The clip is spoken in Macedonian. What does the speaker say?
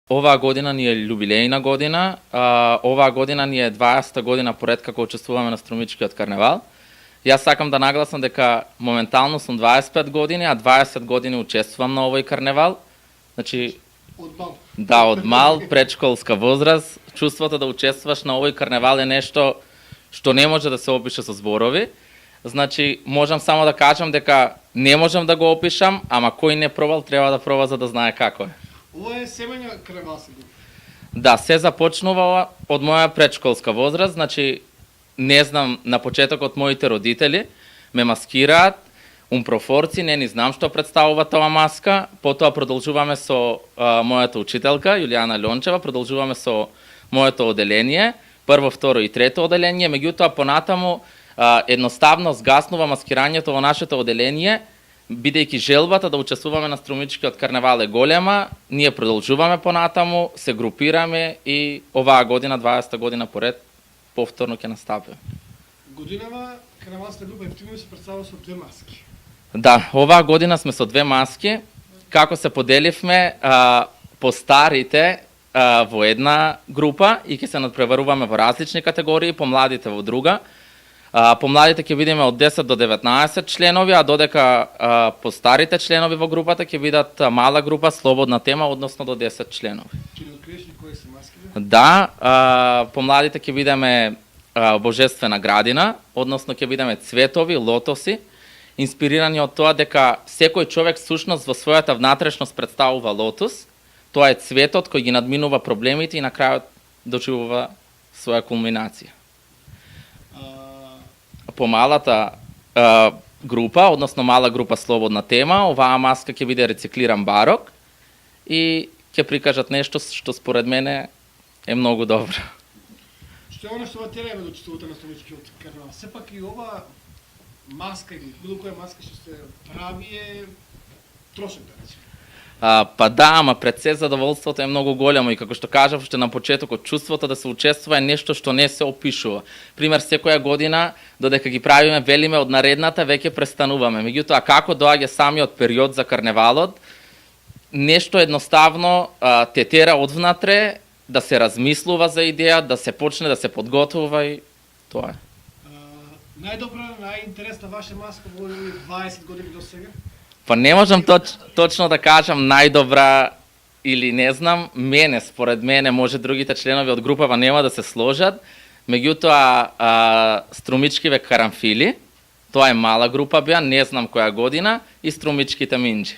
Оваа година ни е јубилејна година, оваа година ни е 20-та година поред како учествуваме на Струмичкиот карневал. Јас сакам да нагласам дека моментално сум 25 години, а 20 години учествувам на овој карневал. Значи, од мал, предшколска возраст, чувството да учествуваш на овој карневал е нешто што не може да се опише со зборови. Значи, можам само да кажам дека не можам да го опишам, ама кој не пробал треба да проба за да знае како е. Ова е семења карневал се. Да, се започнува од моја предшколска возраст, значи не знам, на почетокот моите родители ме маскираат, умпрофорци, не ни знам што представува тоа маска, потоа продолжуваме со мојата учителка Јулијана Лончева, продолжуваме со моето оделение, прво, второ и трето оделение, меѓутоа понатаму едноставно згаснува маскирањето во нашето оделение, бидејќи желбата да учествуваме на Струмичкиот карневал е голема, ние продолжуваме понатаму, се групираме и оваа година, 20-та година поред, повторно ќе настапи. Годинава карневалска група ефективно се представува со две маски. Да, оваа година сме со две маски. Како се поделивме, по старите во една група и ќе се надпреваруваме во различни категории, по младите во друга. По младите ќе видиме од 10 до 19 членови, а додека по старите членови во групата ќе видат мала група, слободна тема, односно до 10 членови. Ќе ни откриеш ли кои се маските? Да, по младите ќе видиме Божествена градина, односно ќе видиме цветови, лотоси, инспирирани од тоа дека секој човек сушност во својата внатрешност представува лотос. Тоа е цветот кој ги надминува проблемите и на крајот доживува своја кулминација. По малата група, односно мала група слободна тема, оваа маска ќе биде рециклиран барок и ќе прикажат нешто што според мене е многу добро. Што е она што ва тераме да учествувате на Струмичкиот карневал? Сепак и ова маска или било која маска што се прави е трошок, да речеме. Па да, ама пред се задоволството е многу големо и како што кажав уште на почетокот, чувството да се учествува е нешто што не се опишува. Пример, секоја година додека ги правиме, велиме од наредната веќе престануваме. Меѓутоа како доаѓа самиот период за карневалот, нешто едноставно те тера одвнатре да се размислува за идеја, да се почне да се подготвува и тоа е. Најдобра, најинтересна ваша маска во 20 години до сега? Па не можам точно да кажам најдобра или не знам, според мене, може другите членови од групава нема да се сложат, меѓутоа Струмичкиве карамфили, тоа е мала група беа, не знам која година, и Струмичките минџи.